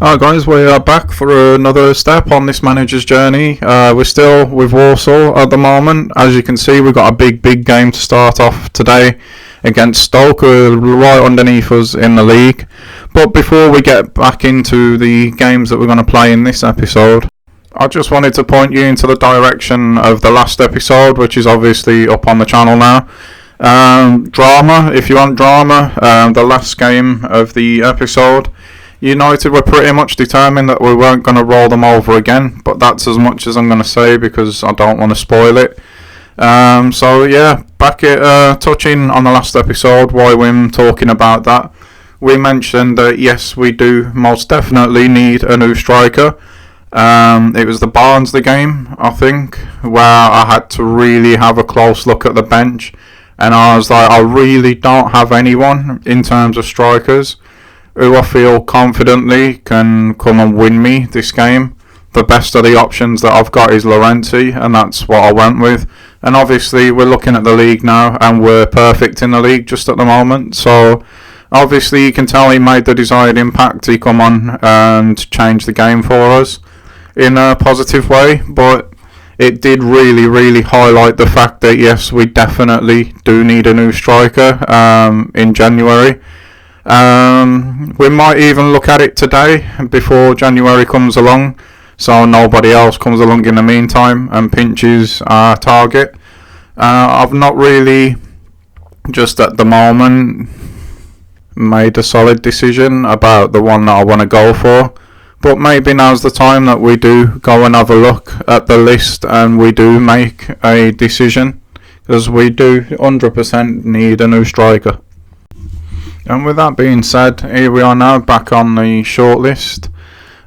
Alright guys, we are back for another step on this manager's journey. We're still with Walsall at the moment. As you can see, we've got a big game to start off today against Stoke, who are right underneath us in the league. But before we get back into the games that we're going to play in this episode, I just wanted to point you into the direction of the last episode, which is obviously up on the channel now. Drama, if you want drama, the last game of the episode, United were pretty much determined that we weren't going to roll them over again, but that's as much as I'm going to say because I don't want to spoil it. So yeah, back at touching on the last episode, why we're talking about that, we mentioned that yes, we do most definitely need a new striker. It was the Barnsley game, I think, where I had to really have a close look at the bench, and I was like, I really don't have anyone in terms of strikers who I feel confidently can come and win me this game. The best of the options that I've got is Llorente, and that's what I went with. And obviously we're looking at the league now, and we're perfect in the league just at the moment. So obviously you can tell he made the desired impact. He come on and changed the game for us in a positive way, but it did really highlight the fact that yes, we definitely do need a new striker in January. We might even look at it today before January comes along, so nobody else comes along in the meantime and pinches our target. I've not really, just at the moment, made a solid decision about the one that I want to go for, but maybe now's the time that we do go and have a look at the list and we do make a decision, because we do 100% need a new striker. And with that being said, here we are now back on the shortlist.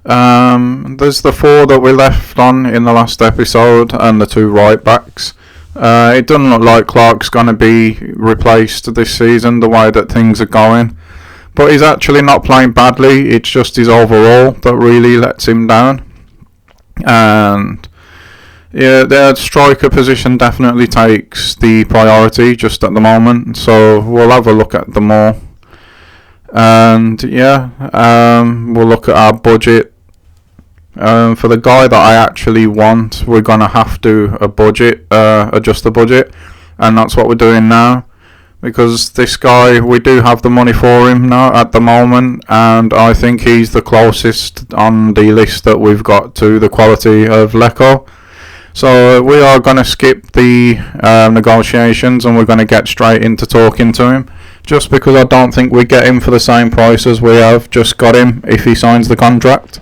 There's the four that we left on in the last episode and the two right backs. It doesn't look like Clark's going to be replaced this season the way that things are going. But he's actually not playing badly, it's just his overall that really lets him down. And yeah, the striker position definitely takes the priority just at the moment, so we'll have a look at them all. And yeah, we'll look at our budget. For the guy that I actually want, we're gonna have to adjust the budget, and that's what we're doing now, because this guy, we do have the money for him now at the moment, and I think he's the closest on the list that we've got to the quality of Leko. So we are going to skip the negotiations and we're going to get straight into talking to him, just because I don't think we get him for the same price as we have just got him if he signs the contract.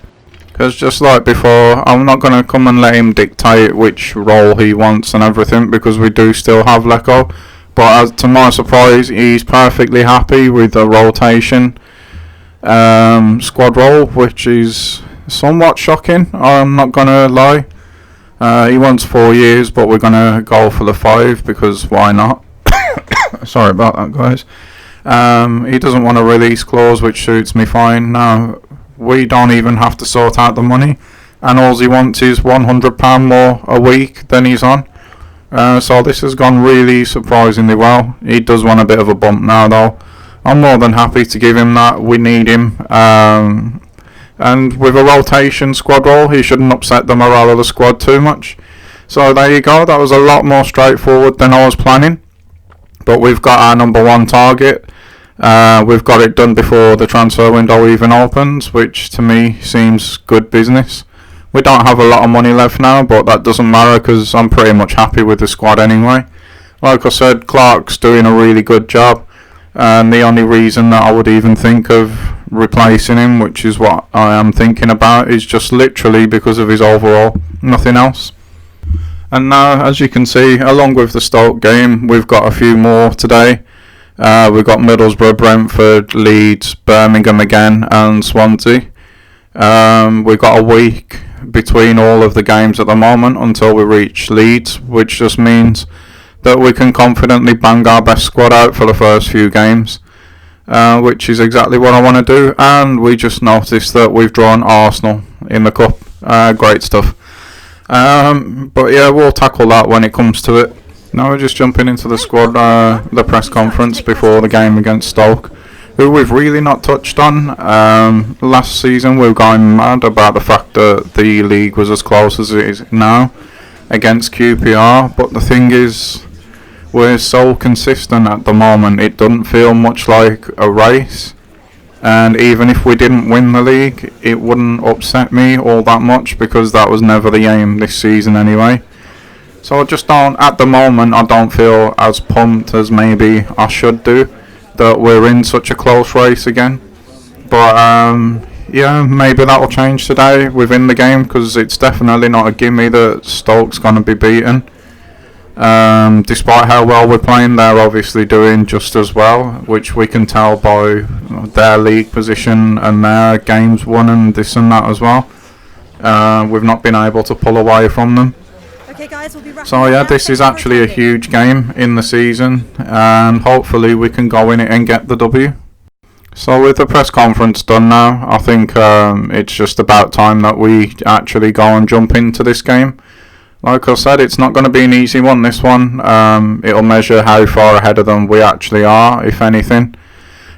Because just like before, I'm not going to come and let him dictate which role he wants and everything, because we do still have Leko. But as to my surprise, he's perfectly happy with the rotation squad role, which is somewhat shocking, I'm not going to lie. He wants 4 years, but we're going to go for the 5, because why not? Sorry about that, guys. He doesn't want a release clause, which suits me fine. Now, we don't even have to sort out the money, and all he wants is £100 more a week than he's on. So this has gone really surprisingly well. He does want a bit of a bump now, though. I'm more than happy to give him that. We need him. And with a rotation squad role, he shouldn't upset the morale of the squad too much. So there you go, that was a lot more straightforward than I was planning. But we've got our number one target. We've got it done before the transfer window even opens, which to me seems good business. We don't have a lot of money left now, but that doesn't matter because I'm pretty much happy with the squad anyway. Like I said, Clark's doing a really good job. And the only reason that I would even think of replacing him, which is what I am thinking about, is just literally because of his overall, nothing else. And now, as you can see, along with the Stoke game, we've got a few more today. We've got Middlesbrough, Brentford, Leeds, Birmingham again, and Swansea. We've got a week between all of the games at the moment until we reach Leeds, which just means that we can confidently bang our best squad out for the first few games, which is exactly what I want to do. And we just noticed that we've drawn Arsenal in the cup. Great stuff. But yeah, we'll tackle that when it comes to it. Now we're just jumping into the squad, the press conference before the game against Stoke. who we've really not touched on. Last season we were going mad about the fact that the league was as close as it is now against QPR, but the thing is, we're so consistent at the moment, it doesn't feel much like a race. And even if we didn't win the league, it wouldn't upset me all that much, because that was never the aim this season anyway. So I just don't, at the moment, I don't feel as pumped as maybe I should do that we're in such a close race again. But yeah, maybe that'll change today within the game, because it's definitely not a gimme that Stoke's going to be beaten. Despite how well we're playing, they're obviously doing just as well, which we can tell by their league position and their games won and this and that as well. We've not been able to pull away from them. Okay, guys, we'll be wrapping So yeah, this is actually a huge game in the season, and hopefully we can go in it and get the W. So with the press conference done now, I think it's just about time that we actually go and jump into this game. Like I said, it's not going to be an easy one, this one. It'll measure how far ahead of them we actually are, if anything.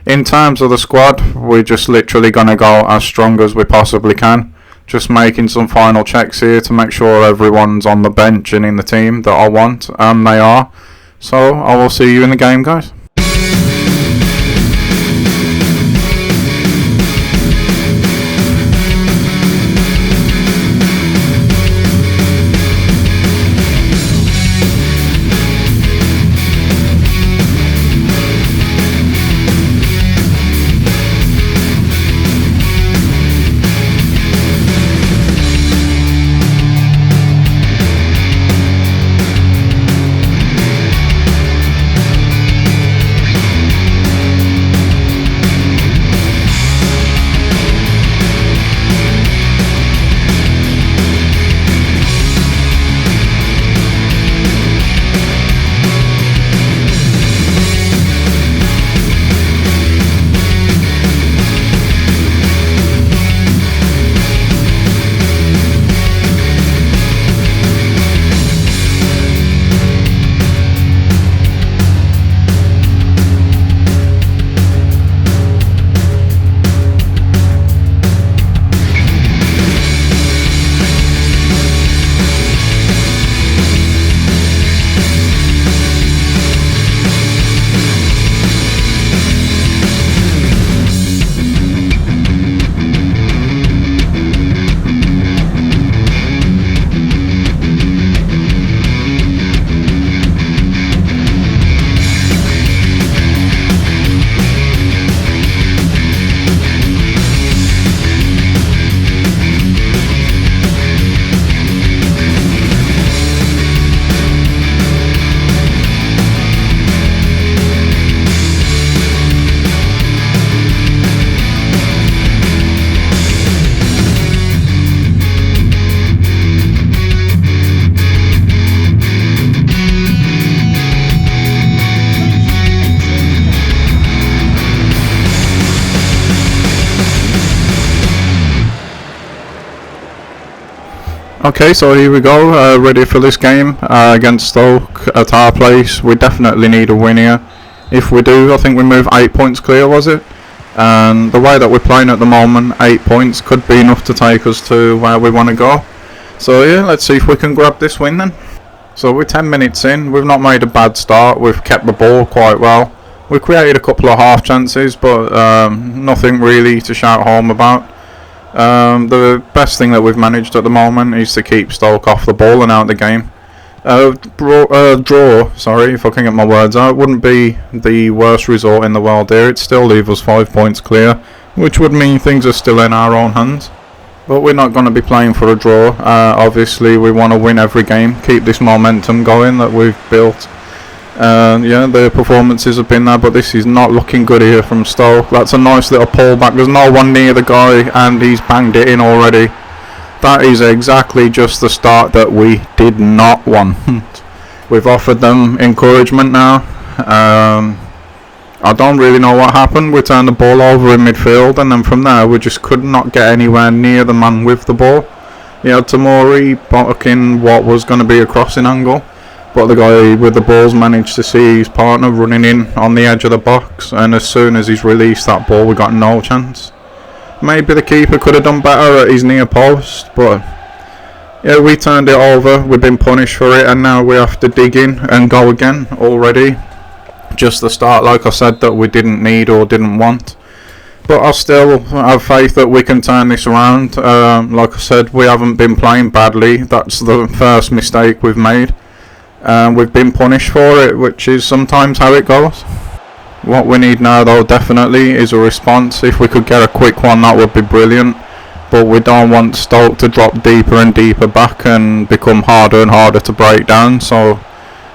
In terms of the squad, we're just literally going to go as strong as we possibly can. Just making some final checks here to make sure everyone's on the bench and in the team that I want, and they are. So I will see you in the game, guys. Okay, so here we go, ready for this game against Stoke at our place. We definitely need a win here. If we do, I think we move 8 points clear, was it? And the way that we're playing at the moment, 8 points could be enough to take us to where we want to go. So yeah, let's see if we can grab this win then. So we're 10 minutes in, we've not made a bad start, we've kept the ball quite well. We created a couple of half chances, but nothing really to shout home about. The best thing that we've managed at the moment is to keep Stoke off the ball and out of the game. Draw, sorry if I can get my words out, wouldn't be the worst result in the world here. It'd still leave us 5 points clear, which would mean things are still in our own hands. But we're not going to be playing for a draw. Obviously we want to win every game, keep this momentum going that we've built. Yeah, the performances have been there, but this is not looking good here from Stoke. That's a nice little pullback. There's no one near the guy and he's banged it in already. That is exactly just the start that we did not want. We've offered them encouragement now. I don't really know what happened. We turned the ball over in midfield, and then from there we just could not get anywhere near the man with the ball. He had Tamori blocking what was going to be a crossing angle. but the guy with the balls managed to see his partner running in on the edge of the box, and as soon as he's released that ball, we got no chance. Maybe the keeper could have done better at his near post, but yeah, we turned it over, we've been punished for it, and now we have to dig in and go again already. Just the start, like I said, that we didn't need or didn't want. But I still have faith that we can turn this around. Like I said, we haven't been playing badly. That's the first mistake we've made. We've been punished for it, which is sometimes how it goes. What we need now, though, definitely is a response. If we could get a quick one, that would be brilliant. But we don't want Stoke to drop deeper and deeper back and become harder and harder to break down. So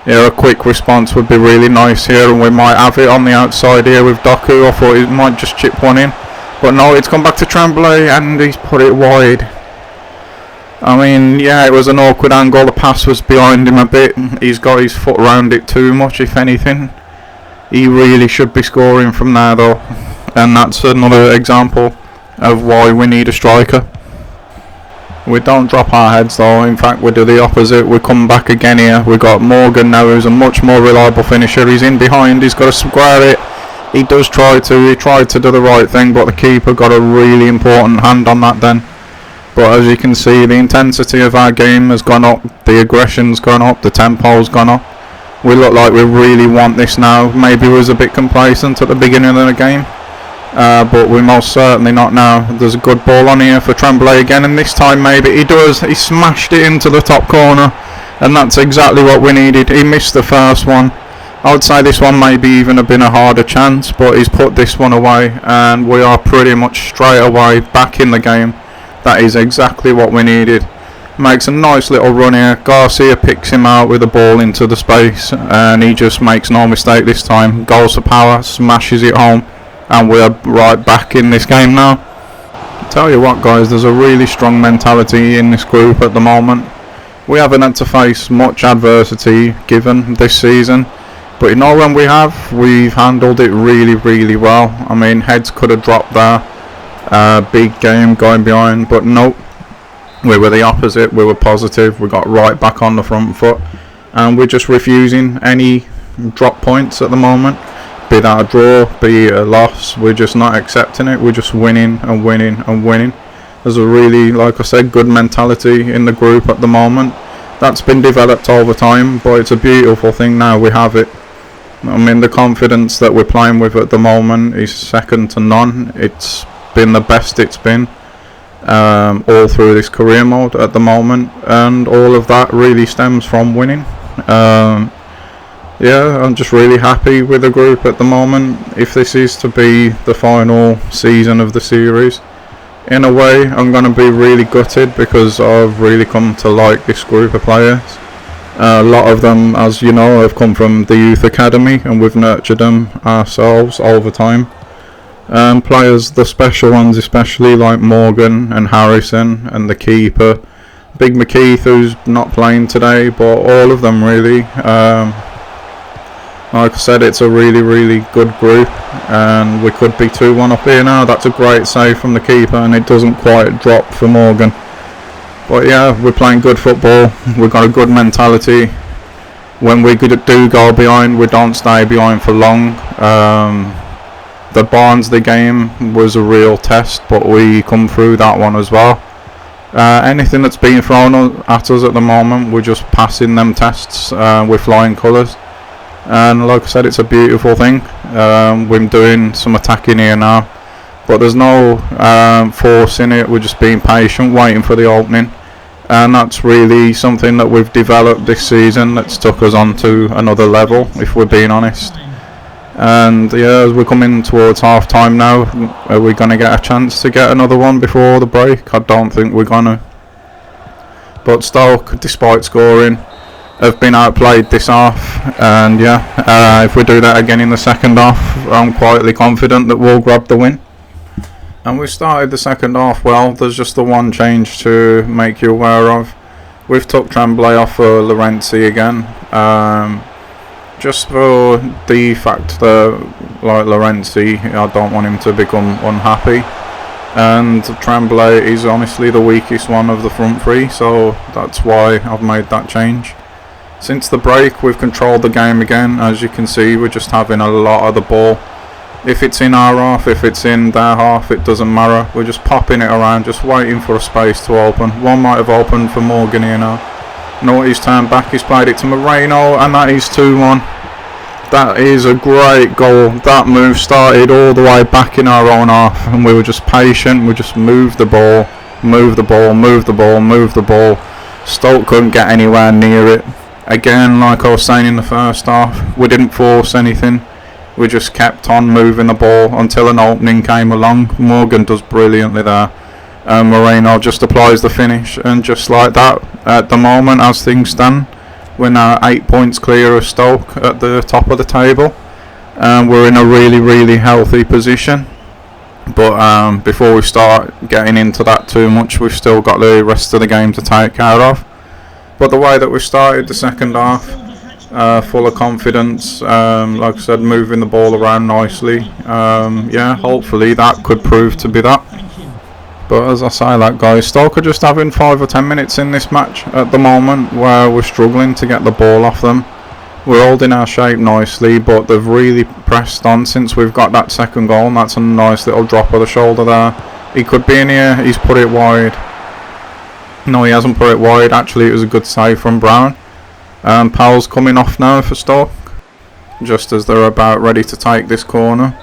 yeah, a quick response would be really nice here, and we might have it on the outside here with Doku. I thought he might just chip one in, but no, it's come back to Tremblay and he's put it wide. I mean, yeah, it was an awkward angle, the pass was behind him a bit, he's got his foot around it too much if anything. He really should be scoring from there though, and that's another example of why we need a striker. We don't drop our heads though, in fact we do the opposite, we come back again here. We've got Morgan now, who's a much more reliable finisher. He's in behind, he's got to square it. He tried to do the right thing, but the keeper got a really important hand on that then. But as you can see, the intensity of our game has gone up, the aggression's gone up, the tempo's gone up. We look like we really want this now. Maybe we was a bit complacent at the beginning of the game. But we're most certainly not now. There's a good ball on here for Tremblay again, and this time maybe he does. He smashed it into the top corner, and that's exactly what we needed. He missed the first one. I would say this one maybe even have been a harder chance, but he's put this one away, and we are pretty much straight away back in the game. That is exactly what we needed. Makes a nice little run here. Garcia picks him out with the ball into the space, and he just makes no mistake this time. Goes for power, smashes it home. And we're right back in this game now. Tell you what guys, there's a really strong mentality in this group at the moment. We haven't had to face much adversity given this season, but you know when we have, we've handled it really, really well. I mean, heads could have dropped there. Big game going behind, but nope. We were the opposite, we were positive, we got right back on the front foot, and we're just refusing any drop points at the moment. Be that a draw, be it a loss, we're just not accepting it. We're just winning and winning and winning. There's a really, like I said, good mentality in the group at the moment. That's been developed over time, but it's a beautiful thing now we have it. I mean, the confidence that we're playing with at the moment is second to none. It's been the best it's been all through this career mode at the moment, and all of that really stems from winning. Yeah, I'm just really happy with the group at the moment. If this is to be the final season of the series, in a way I'm going to be really gutted, because I've really come to like this group of players. A lot of them, as you know, have come from the youth academy, and we've nurtured them ourselves over time. Players, the special ones especially, like Morgan and Harrison and the keeper, Big McKeith, who's not playing today, but all of them really. Like I said, it's a really, really good group, and we could be 2-1 up here now. That's a great save from the keeper, and it doesn't quite drop for Morgan. But yeah, we're playing good football. We've got a good mentality. When we do go behind, we don't stay behind for long. The Barnsley game was a real test, but we come through that one as well. Anything that's being thrown at us at the moment, we're just passing them tests with flying colours. And like I said, it's a beautiful thing. We're doing some attacking here now, but there's no force in it. We're just being patient, waiting for the opening, and that's really something that we've developed this season that's took us on to another level, if we're being honest. And yeah, as we're coming towards half time now, are we going to get a chance to get another one before the break? I don't think we're going to. But Stoke, despite scoring, have been outplayed this half, and yeah, if we do that again in the second half, I'm quietly confident that we'll grab the win. And we started the second half well. There's just the one change to make you aware of. We've took Tremblay off for Laurenti again, just for the fact that, like Laurenti, I don't want him to become unhappy, and Tremblay is honestly the weakest one of the front three, so that's why I've made that change. Since the break, we've controlled the game again. As you can see, we're just having a lot of the ball. If it's in our half, if it's in their half, it doesn't matter. We're just popping it around, just waiting for a space to open. One might have opened for Morgan here now. No, he's turned back, he's played it to Moreno, and that is 2-1. That is a great goal. That move started all the way back in our own half, and we were just patient. We just moved the ball, moved the ball, moved the ball, moved the ball. Stoke couldn't get anywhere near it. Again, like I was saying in the first half, we didn't force anything. We just kept on moving the ball until an opening came along. Morgan does brilliantly there. Moreno just applies the finish, and just like that, at the moment as things stand, we're now 8 points clear of Stoke at the top of the table. We're in a really healthy position. But before we start getting into that too much, we've still got the rest of the game to take care of. But the way that we started the second half, full of confidence, like I said, moving the ball around nicely. Yeah, hopefully that could prove to be that. But as I say that, guys, Stoke are just having 5 or 10 minutes in this match at the moment where we're struggling to get the ball off them. We're holding our shape nicely, but they've really pressed on since we've got that second goal, and that's a nice little drop of the shoulder there. He could be in here, he's put it wide. No, he hasn't put it wide. Actually, it was a good save from Brown. Powell's coming off now for Stoke, just as they're about ready to take this corner.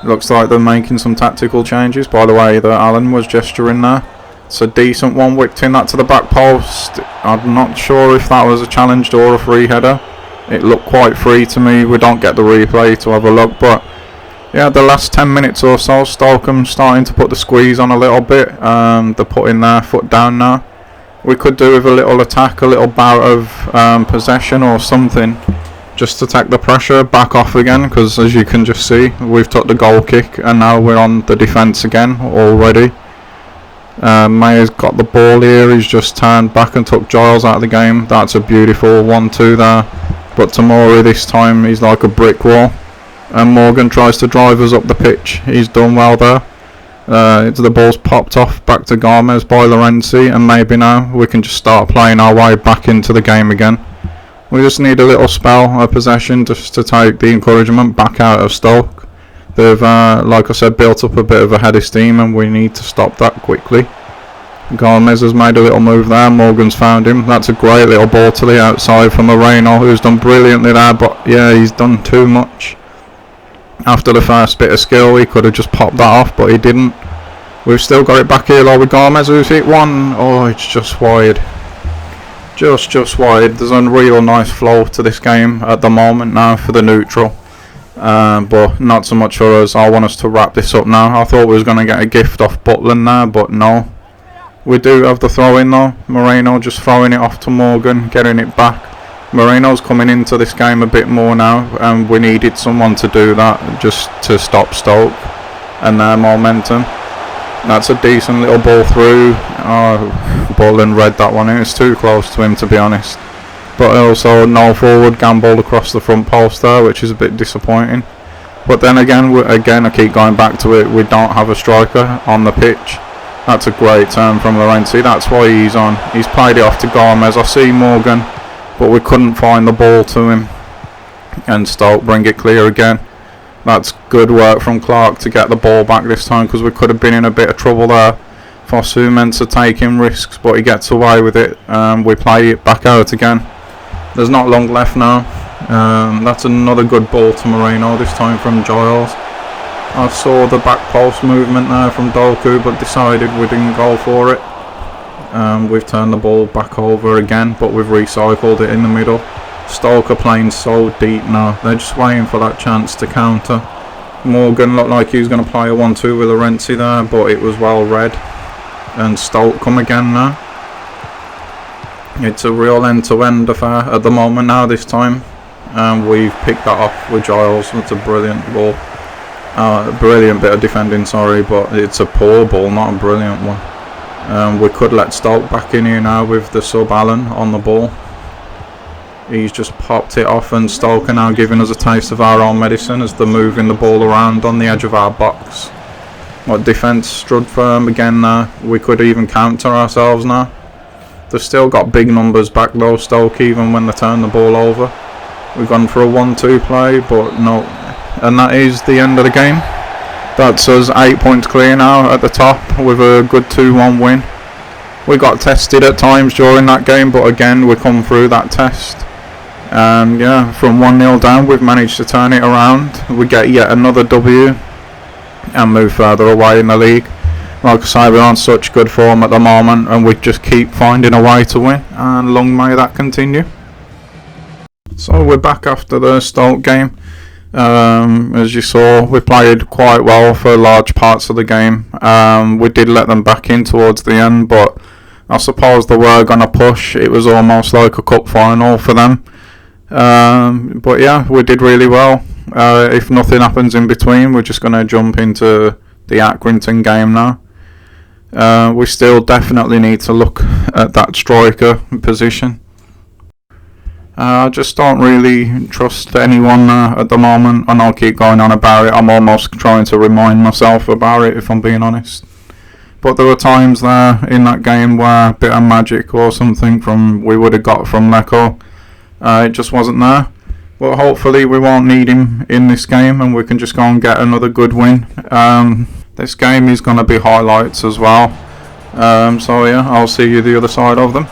Looks like they're making some tactical changes. By the way, that Allen was gesturing there. It's a decent one, whipped in that to the back post. I'm not sure if that was a challenged or a free header. It looked quite free to me. We don't get the replay to have a look, but yeah, the last 10 minutes or so, Stoke starting to put the squeeze on a little bit. They're putting their foot down now. We could do with a little attack, a little bout of possession or something, just to take the pressure back off again, because as you can just see, we've took the goal kick and now we're on the defence again already. Mayer's got the ball here, he's just turned back and took Giles out of the game. That's a beautiful 1-2 there, but Tomori this time, he's like a brick wall, and Morgan tries to drive us up the pitch. He's done well there. The ball's popped off back to Gomez by Lorenzi, and maybe now we can just start playing our way back into the game again. We just need a little spell of possession just to take the encouragement back out of Stoke. They've, like I said, built up a bit of a head of steam, and we need to stop that quickly. Gomez has made a little move there. Morgan's found him. That's a great little ball to the outside from Moreno, who's done brilliantly there, but yeah, he's done too much. After the first bit of skill, he could have just popped that off, but he didn't. We've still got it back here though with Gomez, who's hit one. Oh, it's just wide. Just wide. There's a real nice flow to this game at the moment now for the neutral, but not so much for us. I want us to wrap this up now. I thought we was going to get a gift off Butland there, but no. We do have the throw in though. Moreno just throwing it off to Morgan, getting it back. Moreno's coming into this game a bit more now, and we needed someone to do that just to stop Stoke and their momentum. That's a decent little ball through. Oh, Butland read that one. It's too close to him, to be honest. But also no forward gamble across the front post there, which is a bit disappointing. But then again, I keep going back to it, we don't have a striker on the pitch. That's a great turn from Lorenzi. That's why he's on. He's played it off to Gomez. I see Morgan, but we couldn't find the ball to him. And Stoke bring it clear again. That's good work from Clark to get the ball back this time, because we could have been in a bit of trouble there. Fosu meant to take him risks, but he gets away with it. We play it back out again. There's not long left now. That's another good ball to Moreno, this time from Giles. I saw the back post movement there from Doku, but decided we didn't go for it. We've turned the ball back over again, but we've recycled it in the middle. Stoke are playing so deep now. They're just waiting for that chance to counter. Morgan looked like he was going to play a 1-2 with Lorenzi there, but it was well read. And Stoke come again now. It's a real end-to-end affair at the moment now this time. And we've picked that off with Giles. It's a brilliant ball. Brilliant bit of defending, sorry, but it's a poor ball, not a brilliant one. We could let Stoke back in here now with the sub Allen on the ball. He's just popped it off, and Stoke are now giving us a taste of our own medicine as they're moving the ball around on the edge of our box. What defence stood firm again now. We could even counter ourselves now. They've still got big numbers back though, Stoke, even when they turn the ball over. We've gone for a 1-2 play, but no. And that is the end of the game. That's us 8 points clear now at the top with a good 2-1 win. We got tested at times during that game, but again, we come through that test. And yeah, from 1-0 down, we've managed to turn it around. We get yet another W and move further away in the league. Like I say, we're on such good form at the moment, and we just keep finding a way to win, and long may that continue. So we're back after the Stoke game. As you saw, we played quite well for large parts of the game. We did let them back in towards the end, but I suppose they were going to push. It was almost like a cup final for them. But yeah, we did really well. If nothing happens in between, we're just going to jump into the Accrington game now. We still definitely need to look at that striker position. I just don't really trust anyone at the moment, and I'll keep going on about it. I'm almost trying to remind myself about it, if I'm being honest. But there were times there in that game where a bit of magic or something we would have got from Leko. It just wasn't there. But hopefully we won't need him in this game, and we can just go and get another good win. This game is going to be highlights as well. So yeah, I'll see you the other side of them.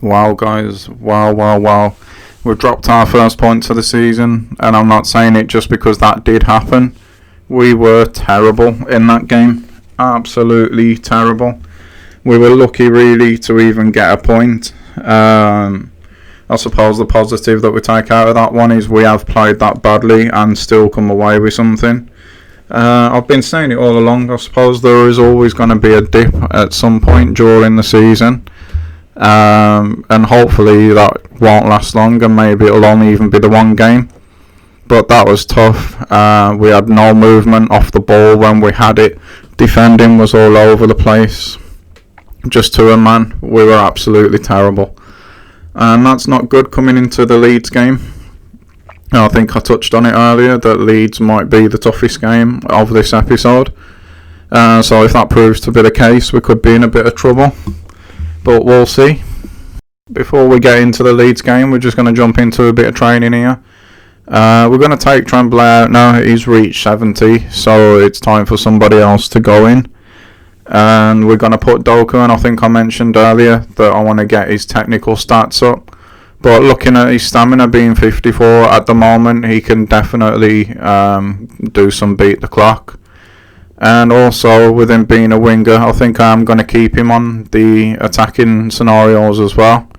Wow guys, wow. We've dropped our first points of the season, and I'm not saying it just because that did happen. We were terrible in that game. Absolutely terrible. We were lucky really to even get a point. I suppose the positive that we take out of that one is we have played that badly and still come away with something. I've been saying it all along. I suppose there is always going to be a dip at some point during the season. And hopefully that won't last long, and maybe it'll only even be the one game. But that was tough. We had no movement off the ball when we had it. Defending was all over the place. Just to a man, we were absolutely terrible. And that's not good coming into the Leeds game. I think I touched on it earlier that Leeds might be the toughest game of this episode. So if that proves to be the case, we could be in a bit of trouble. But we'll see. Before we get into the Leeds game, we're just going to jump into a bit of training here. We're going to take Tremblay out now. He's reached 70, so it's time for somebody else to go in. And we're going to put Doku, and I think I mentioned earlier that I want to get his technical stats up. But looking at his stamina being 54 at the moment, he can definitely do some beat the clock. And also, with him being a winger, I think I'm going to keep him on the attacking scenarios as well.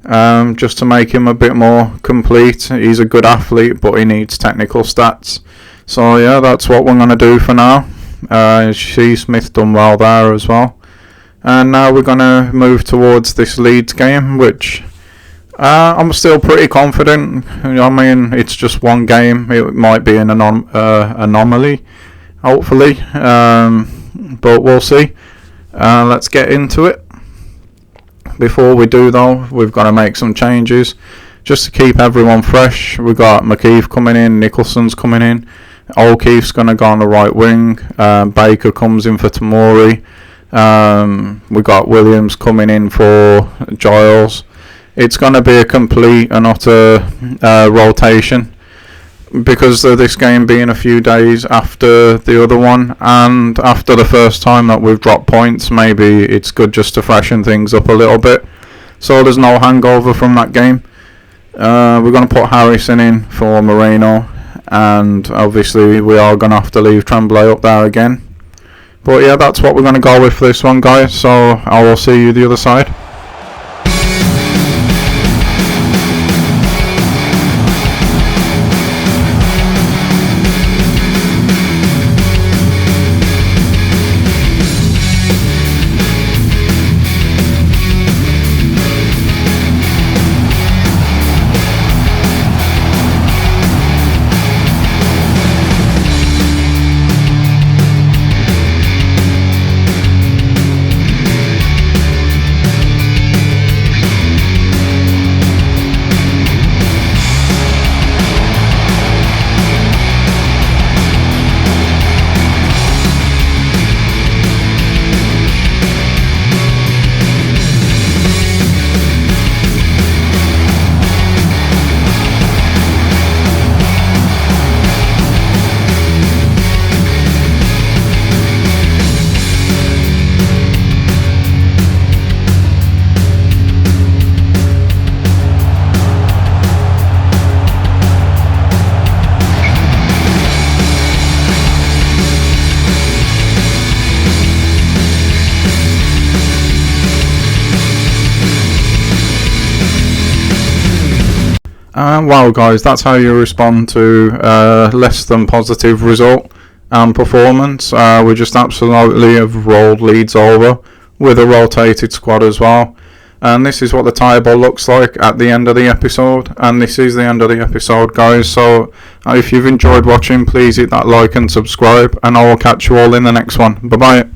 just to make him a bit more complete. He's a good athlete, but he needs technical stats. So yeah, that's what we're going to do for now. Smith done well there as well. And now we're going to move towards this Leeds game, which I'm still pretty confident. I mean, it's just one game. It might be an anomaly, hopefully. But we'll see. Let's get into it. Before we do though, we've got to make some changes just to keep everyone fresh. We've got McKeith coming in, Nicholson's coming in, O'Keefe's going to go on the right wing, Baker comes in for Tamori, we've got Williams coming in for Giles. It's going to be a complete and utter rotation, because of this game being a few days after the other one, and after the first time that we've dropped points, maybe it's good just to freshen things up a little bit, so there's no hangover from that game. We're going to put Harrison in for Moreno, and obviously we are going to have to leave Tremblay up there again. But yeah, that's what we're going to go with for this one, guys, so I will see you the other side. Wow, guys, that's how you respond to less than positive result and performance. We just absolutely have rolled Leeds over with a rotated squad as well. And this is what the table looks like at the end of the episode. And this is the end of the episode, guys. So if you've enjoyed watching, please hit that like and subscribe. And I will catch you all in the next one. Bye-bye.